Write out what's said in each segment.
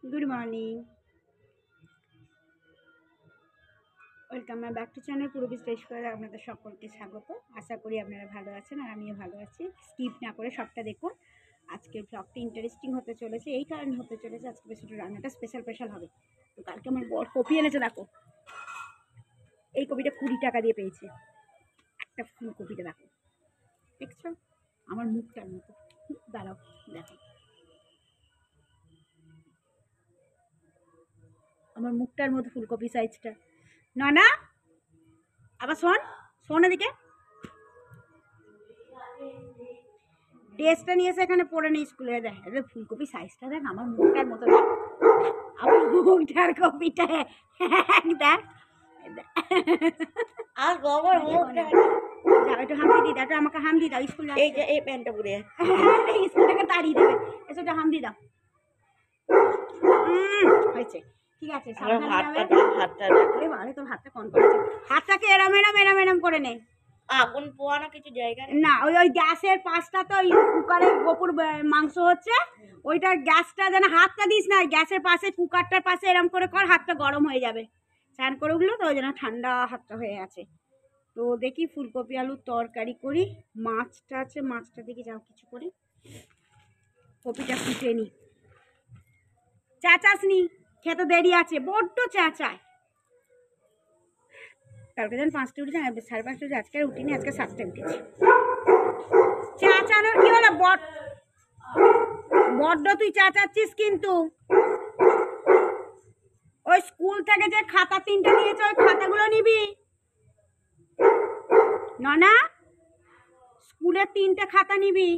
Good morning, welcome my back to channel Purabi stage করে আপনাদের সকলকে স্বাগত। আশা করি আপনারা ভালো আছেন আর আমিও ভালো আছি। স্কিপ না করে সবটা দেখুন। আজকের ব্লগটা ইন্টারেস্টিং হতে চলেছে, এই কারণে হতে চলেছে আজকে বেশ একটু রান্নাটা স্পেশাল হবে। তো কালকে আমার বর কপি এনেছে, দেখো এই কপিটা 20 টাকা দিয়ে পেয়েছে। একটা ফুলকপিটা দেখো, দেখছো আমার মুখটার মতো। দাঁড়াও দেখো, আমার মুখটার মতো ফুলকপি সাইজটা। না না, আবার শোন এদিকে, ড্রেসটা নিয়ে এসে এখানে পরে নিই স্কুলে। দেখ ফুলকপি সাইজটা দেখ, আমার মুখটার মতো দেখ, আমার মুখটার কপিটা দেখ। আর গোবর মুখটা একটু হাম দিয়ে দাও, আমাকে হাম দিয়ে দাও। স্কুলে এই যে এই প্যান্টটা পরে স্কুল থেকে তাড়িয়ে দেবে, এসে হাম দিয়ে দাও। হয়েছে, ঠিক আছে। তোর হাতটা কন করেছে, হাতটাকে এরাম এরাম এরাম এরাম করে নে। আগুন পোয়ানো কিছু জায়গা না, ওই গ্যাসের পাশটা তো ওই কুকারে গোপুর মাংস হচ্ছে, ওইটার গ্যাসটা যেন হাতটা দিস না, গ্যাসের পাশে কুকারটার পাশে এরম করে কর, হাতটা গরম হয়ে যাবে। স্নান করে উঠলো তো ওই জন্য ঠান্ডা হাতটা হয়ে আছে। তো দেখি ফুলকপি আলুর তরকারি করি, মাছটা আছে, মাছটা দেখি যাও কিছু করি, কপিটা ফুটে নি। চাচাস নি, খেতে দেরি আছে, বড্ড চাচায়। কালকে যেন 5টা উঠেছে, 5:30 উঠেছে, আজকে উঠিনি, আজকে 7টায় উঠেছি। চাচানোর কি হলো, বড্ড তুই চাচাচ্ছিস কিন্তু। ওই স্কুল থেকে যে খাতা 3টে দিয়েছে, ওই খাতাগুলো নিবি না, স্কুলের 3টে খাতা নিবি,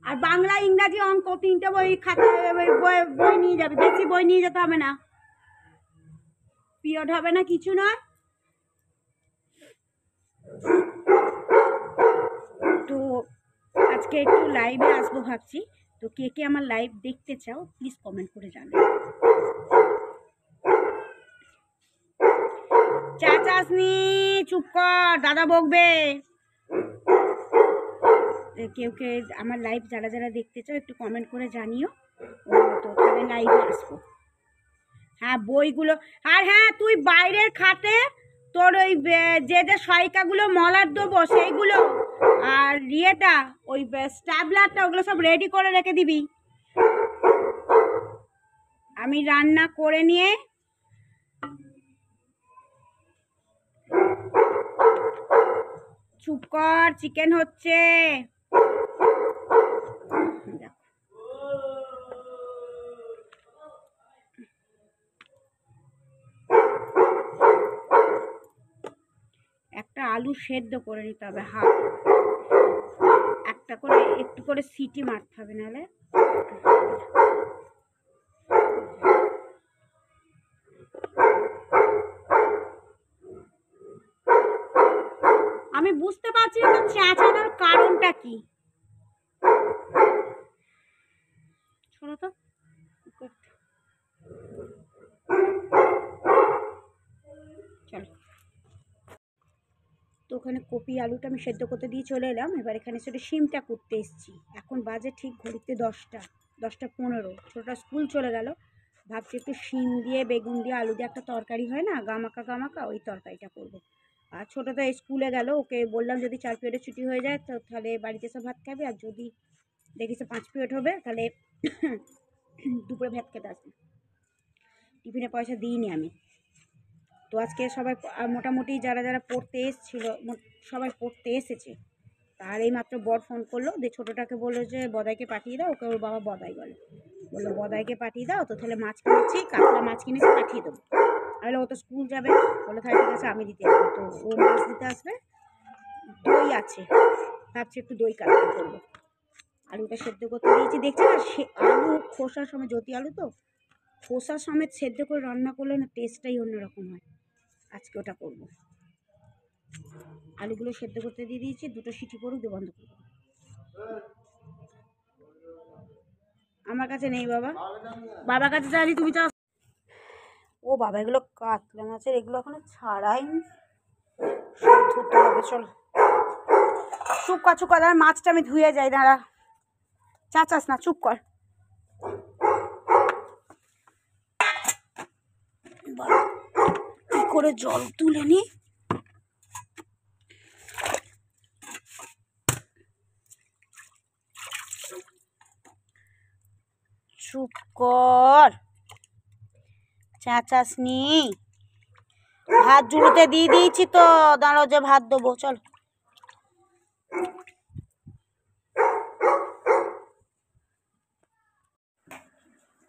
আর বাংলা ইংরাজি অঙ্ক 3টে বই খাতা বই নিয়ে যাবি, বেশি বই নিয়ে যেতে হবে না, পিরিয়ড হবে না, কিছু নয়। তো আজকে একটু লাইভে আসবো ভাবছি, তো কে কে আমার লাইভ দেখতে চাও প্লিজ কমেন্ট করে জানাও। চাচাসনি, চুপ কর, দাদা বকবে। কেউ কে আমার লাইভ যারা যারা দেখতে চাও একটু কমেন্ট করে জানিও, তো তবে লাইভে আসবো। হ্যাঁ বইগুলো, আর হ্যাঁ তুই বাইরের খাতে তোর ওই যে সহায়িকাগুলো মলার দেবো সেইগুলো, আর ইয়েটা ওই স্ট্যাবলারটা, ওগুলো সব রেডি করে রেখে দিবি। আমি রান্না করে নিয়ে চুপ কর, চিকেন হচ্ছে। একটা আলু সেদ্ধ করে নিতে হবে, হাফ একটা করে, একটু করে সিটি মারতে হবে, নাহলে আমি বুঝতে পারছি না চেঁচানোর কারণটা কি। শোনো তো, চলো। তো ওখানে কপি আলুটা আমি সেদ্ধ করতে দিয়ে চলে এলাম, এবার এখানে সেটা শিমটা করতে এসেছি। এখন বাজে ঠিক ঘড়িতে 10টা 15। স্কুল চলে গেল, ভাবছি একটু শিম দিয়ে বেগুন দিয়ে আলু দিয়ে একটা তরকারি হয় না, গামাকা, ওই তরকারিটা করবো। আর ছোটো তো স্কুলে গেল, ওকে বললাম যদি 4 পিরিয়ডে ছুটি হয়ে যায় তো তাহলে বাড়িতে এসে ভাত খাবে, আর যদি দেখিস 5 পিরিয়ড হবে তাহলে দুপুরে ভাত খেতে আসবে। টিফিনে পয়সা দিইনি আমি। তো আজকে সবাই মোটামুটি যারা যারা পড়তে এসেছিল সবাই পড়তে এসেছে। আর এই মাত্র বর ফোন করলো, দিয়ে ছোটোটাকে বললো যে বদাইকে পাঠিয়ে দাও, ওকে ওর বাবা বদাই বললো বদাইকে পাঠিয়ে দাও, তো তাহলে মাছ কিনেছি, কাতলা মাছ কিনেছি, পাঠিয়ে দেবো। তাহলে ও তো স্কুল যাবে, বলে তাহলে ঠিক আছে আমি দিতে আসবো। তো ও মাছ দিতে আসবে, দই আছে, ভাবছি একটু দই কাতলা করবো। আলুটা সেদ্ধ করতে দিয়েছি, দেখছি না আলু খোসার সময়, জ্যোতি আলু তো খোসার সমেত সেদ্ধ করে রান্না করলে না টেস্টটাই অন্যরকম হয়। আজকে ওটা করবো। আলুগুলো সেদ্ধ করতে দিয়ে দিয়েছি, 2টো সিটি পড়ুক দিয়ে বন্ধ করবো। আমার কাছে নেই বাবা, বাবার কাছে জানি, তুমি চাও। ও বাবা, এগুলো কাতলা মাছের, এগুলো এখনো ছাড়াইনি, সব ধুতে হবে। চলো চুপ কর, মাছটা আমি ধুয়ে যাই, দাঁড়া, চাচাস না, চুপ কর। করে জল তুলে নি। চুপ কর, চেঁচাসনি। ভাত জুড়োতে দিয়ে দিয়েছি তো, দাঁড়াও যে ভাত দেবো। চলো,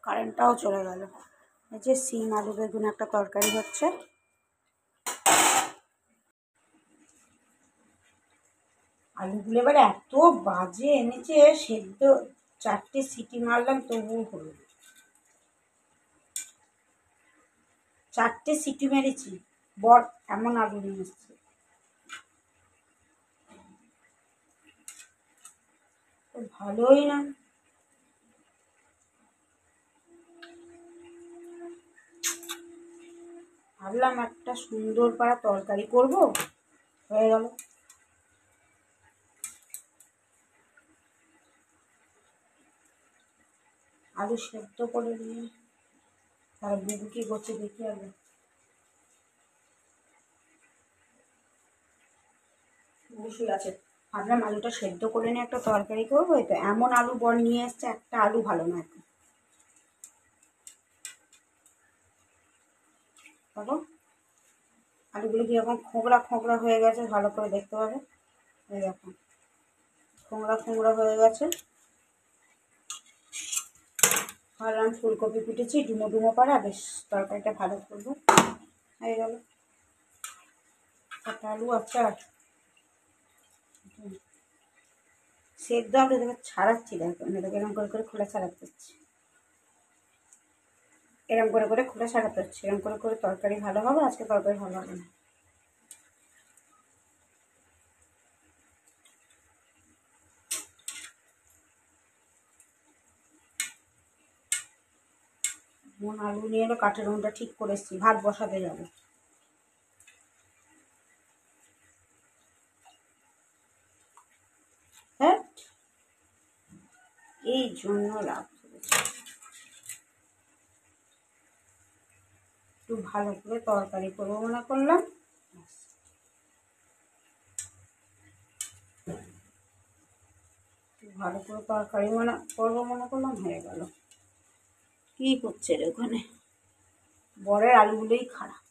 কারেন্টটাও চলে গেল। এই যে সিম আলু বেগুন একটা তরকারি হচ্ছে। আলুগুলো এবার এত বাজে এনেছে, সেদ্ধ 4টে সিটি মারলাম তবুও হলো। 4টে সিটি মেরেছি, বর এমন আলু নিয়ে এসছে। ভালোই না। ভাবলাম একটা সুন্দর পাড়া তরকারি করব, হয়ে গেল। আলু সেদ্ধ করে দিয়ে তার বুবু কি করছে দেখি আগে। অবশ্যই আছে। ভাবলাম আলুটা সেদ্ধ করে নিয়ে একটা তরকারি করবো, তো এমন আলু বর নিয়ে এসছে, একটা আলু ভালো না এখন। দেখো আলুগুলো কীরকম খোঁকড়া খোঁকড়া হয়ে গেছে, ভালো করে দেখতে পাবে। এই দেখো খোঁকড়া খোঁকড়া হয়ে গেছে। ভাবলাম ফুলকপি কুটেছি ডুমো ডুমো করা, বেশ তরকারিটা ভালো করবো। হয়ে গেল। একটা আলু আচার, সেদ্ধ আলু দেখে ছাড়াচ্ছি। দেখো দেখো এরকম করে করে খোলা ছাড়াতে হচ্ছে, এরকম করে করে খোলা ছাড়াতে হচ্ছে। এরকম করে করে তরকারি ভালো হবে, আজকে তরকারি ভালো হবে না। মন আলু নিয়ে এলো, কাঠের উনুনটা ঠিক করে এসেছি, ভাত বসাতে যাবে। হ্যাঁ, এই জন্য লাভ একটু ভালো করে তরকারি করবো মনে করলাম। ভালো করে তরকারি করবো মনে করলাম, হয়ে গেল। কি করছে রে ওখানে? বরের আলুগুলোই খারাপ।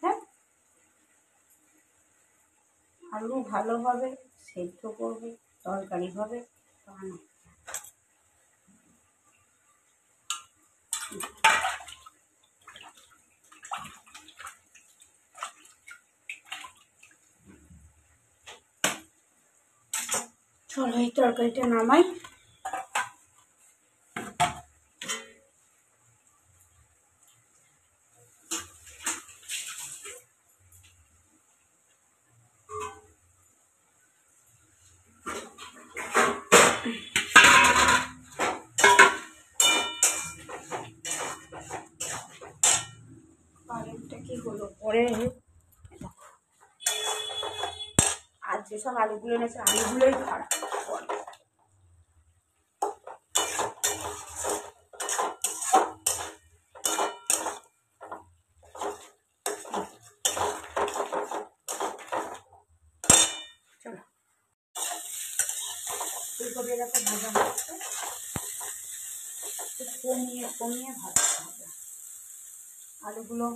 হ্যাঁ, আলু ভালো হবে, সেদ্ধ করবে, তরকারি হবে, তা না। চলো এই তরকারিটা নামাই। কারেন্টটা কি হলো পরে। দেখো আর যেসব আলুগুলো এনেছে আলুগুলোই খারাপ। চলো ফুলকপি এরকম ভাজা হচ্ছে, কমিয়ে কমিয়ে ভাজতে হবে। আলুগুলো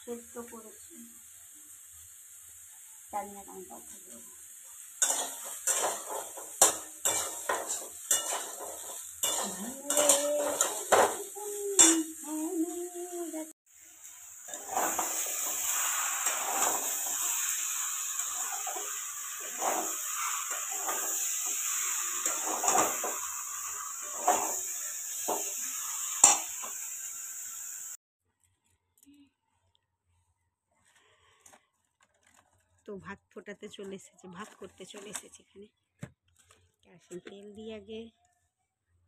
সেদ্ধ করেছি, জানি না কেমন তরকারি হবে। তো ভাত ফোটাতে চলে এসেছি, ভাত করতে চলে এসেছি। এখানে কেরোসিন তেল দিয়ে আগে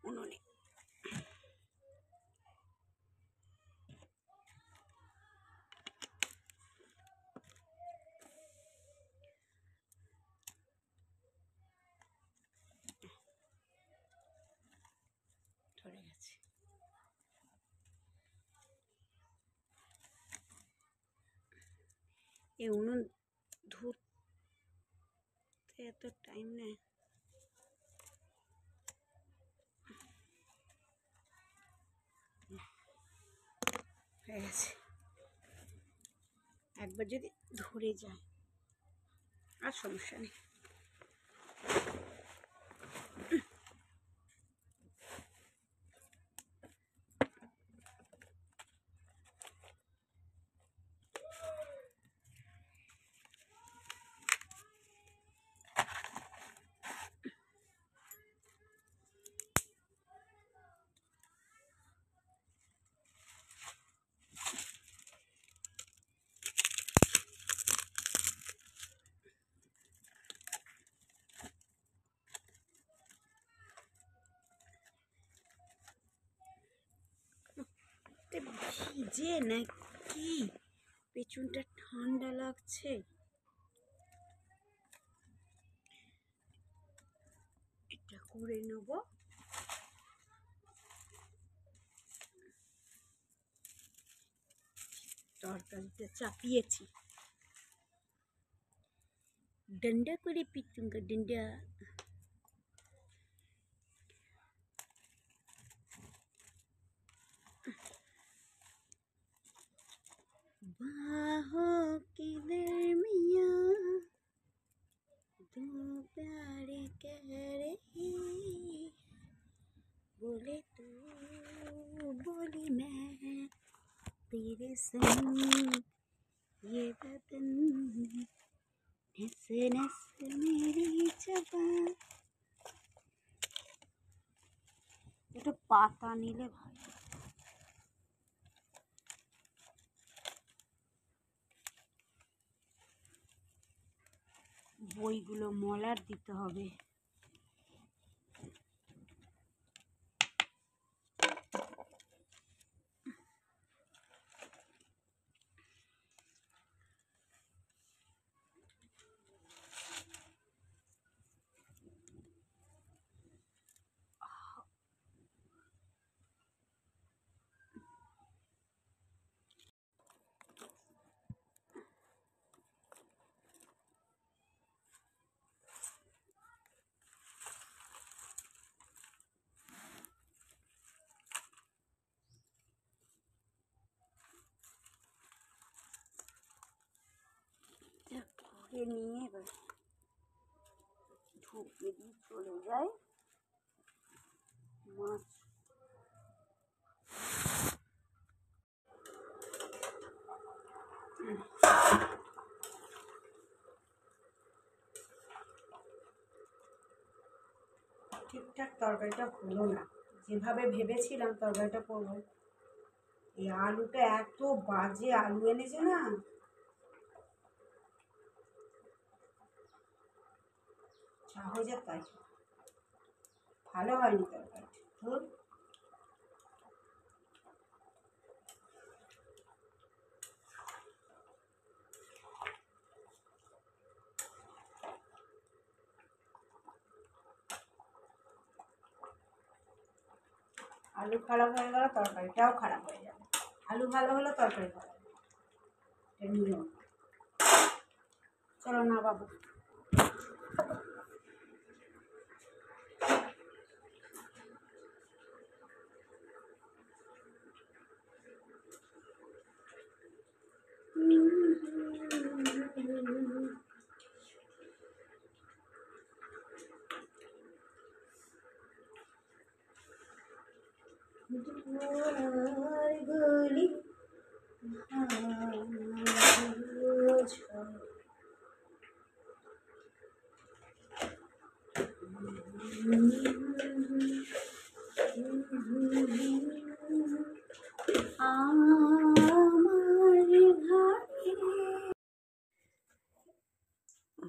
উনুনে এই উনুন ধরতে এত টাইম নেয়। হয়ে গেছে, একবার যদি ধরে যায় আর সমস্যা নেই। ভিজে নাকি পেছনটা ঠান্ডা লাগছে। এটা করে নেব। তরকারিটা চাপিয়েছি, डंडा করে পিটুঙ্গা डंडा। बाहों के दरमियाँ दो प्यारे कह रहे, बोले तू बोली मैं तेरे संग, ये बदन नस नस मेरी जबान। একটু পাতা নিলে ভালো। বইগুলো মলার দিতে হবে। ধরে নিয়ে এবার ঢুকিয়ে দিয়ে চলে যায় মাছ। ঠিকঠাক তরকারিটা হলো না, যেভাবে ভেবেছিলাম তরকারিটা করবো। এই আলুটা এত বাজে আলু এনেছে না, যা হয়ে যায় তাই। ভালো হয়নি তরকারিটা। ধুর, আলু খারাপ হয়ে গেল তরকারিটাও খারাপ হয়ে যাবে। আলু ভালো হলো তরকারি ভালো হবে, এটা নিয়ম। চলো না বাবু। গলি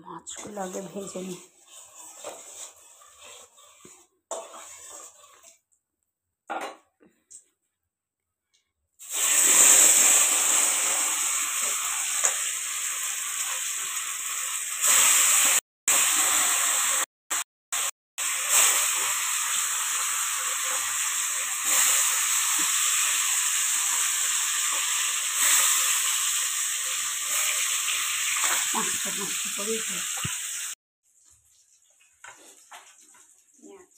মাছগুলো আগে ভেজে নিই। মাছটা নষ্ট করেই খাই। পেঁয়াজ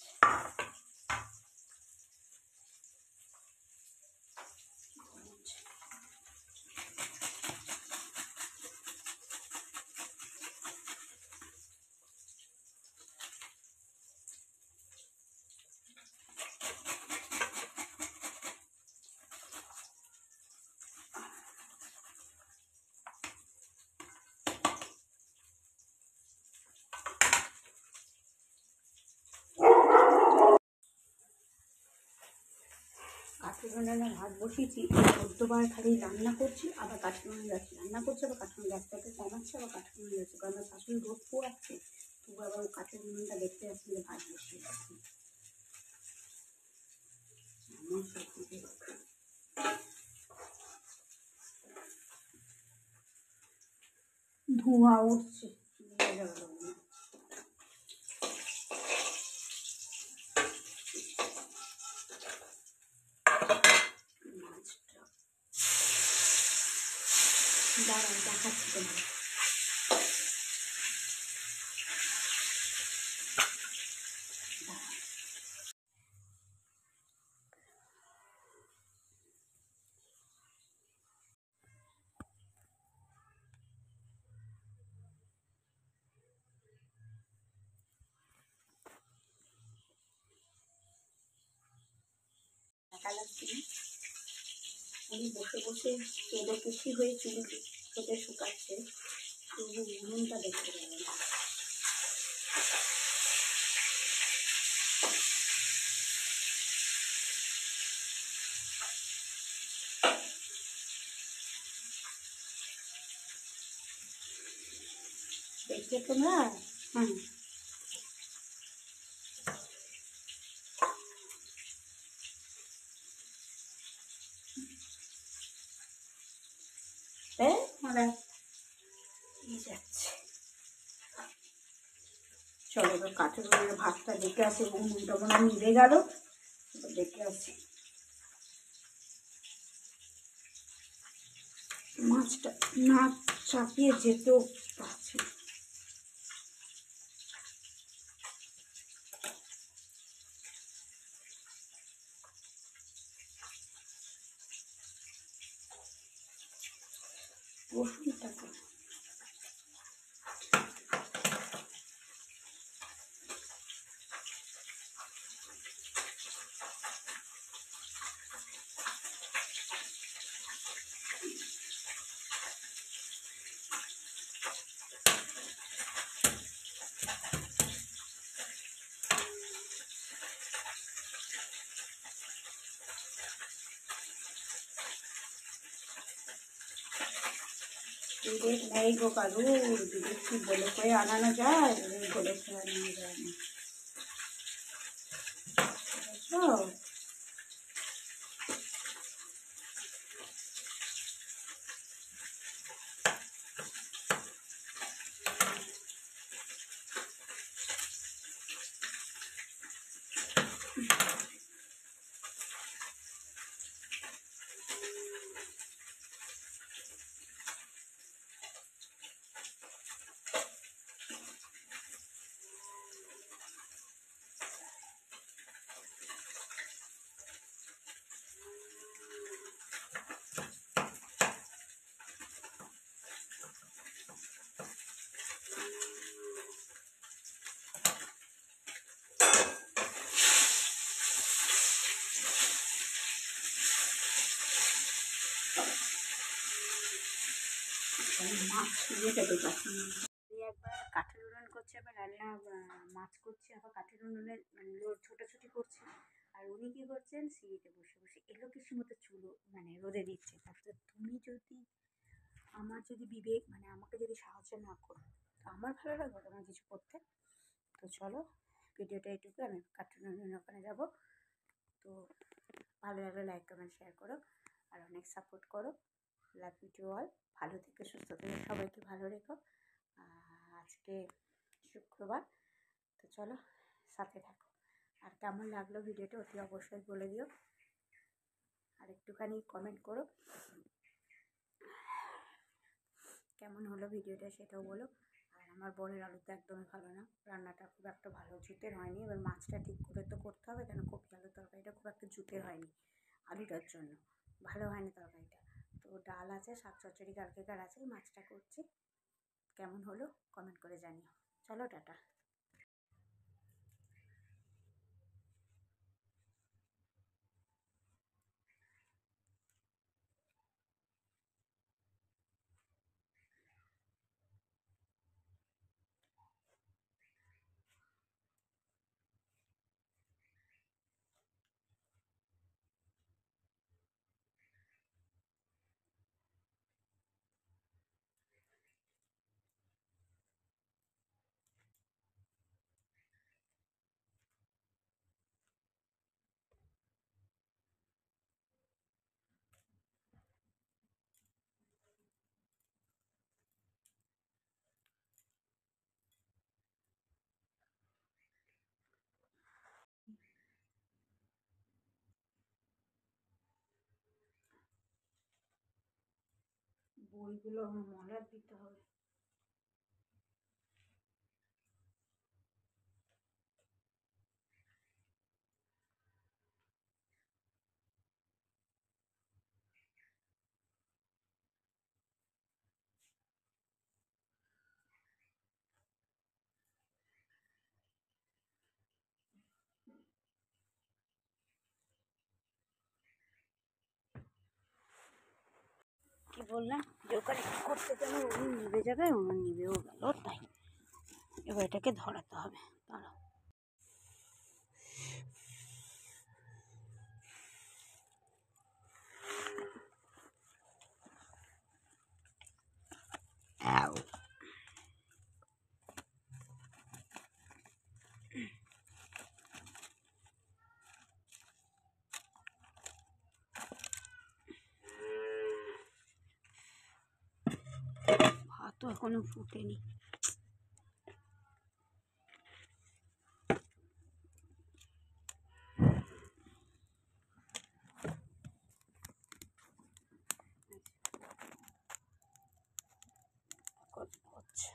কাঠুরোনা ভাত বসিয়েছি, 14বার খালি রান্না করছি, আবার কাঠুরোনা যাচ্ছে, রান্না করছে আবার কাঠুরোনা গ্যাসটাকে কমাচ্ছে, আবার কাঠুরোনা যাচ্ছে, কারণ আমার শাশুড়ি রোদ পোয়াচ্ছে, তবু আবার কাঠুরোনাটা দেখতে যাচ্ছি যে ভাত বসিয়ে যাচ্ছি। ধোঁয়া উঠছে, মাছটা দাঁড়ান দেখাচ্ছি তোমার। দেখা যাচ্ছে না, উনি বসে বসে কেঁদে খুশি হয়ে চুল কেটে শুকাচ্ছে, তবু উনুনটা দেখতে পাবে না। দেখবে তোমরা? হ্যাঁ, আমরা যাচ্ছে। চলো এবার কাঠের ভাতটা দেখে আসি, উনুনটা মনে হয় নিভে গেল, দেখে আসি। মাছটা না চাপিয়ে যেতেও পারছি। রসুনটা বিবেক নেই গো কারুর, বিবেক কি বলে করে আনানো যায়? বলে করে আনানো যায় না, বুঝছো? মাছ দিয়ে খেতে পারছি না। একবার কাঠের উনুন করছে, আবার রান্না মাছ করছে, আবার কাঠের উনুনের ছোটাছুটি করছে, আর উনি কী করছেন, সিঁড়িতে বসে বসে এলোকেশি মতো চুলো রোদে দিচ্ছে। তারপরে তুমি যদি আমার যদি বিবেক আমাকে যদি সাহায্য না করো, তো আমার ভালো লাগবে তোমার কিছু করতে? তো চলো ভিডিওটা এইটুকু, আমি কাঠের উনুনের ওখানে যাবো। তো ভালো লাগলে লাইক কমেন্ট শেয়ার করো, আর অনেক সাপোর্ট করো। Love you to all. ভালো থেকে সুস্থ থেকে সবাইকে ভালো রেখো। আজকে শুক্রবার, তো চলো সাথে থাকো। আর কেমন লাগলো ভিডিওটা অতি অবশ্যই বলে দিও, আর একটুখানি কমেন্ট করো। কেমন হলো ভিডিওটা সেটাও বলো। আর আমার বোনের আলু তো একদমই ভালো না, রান্নাটা খুব একটা ভালো জুতের হয়নি। এবার মাছটা ঠিক করে তো করতে হবে, কেন কপি আলুর তরকারিটা খুব একটা জুতের হয়নি আলুটার জন্য, ভালো হয়নি তরকারিটা। তো ডাল আছে, শাক চচ্চড়ি কালকেকার আছে, মাছটা করছি। কেমন হলো কমেন্ট করে জানিও। চলো টাটা। বইগুলো মলার দিতে হবে। কি বললাম যে ওখানে করতে গেলে উনি নিভে যাবে, উনি নিভেও গেল, তাই এবার এটাকে ধরাতে হবে। দাঁড়াও। ভাতও এখনো ফুটেনি। হচ্ছে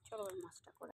চলো ওই মাছটা করে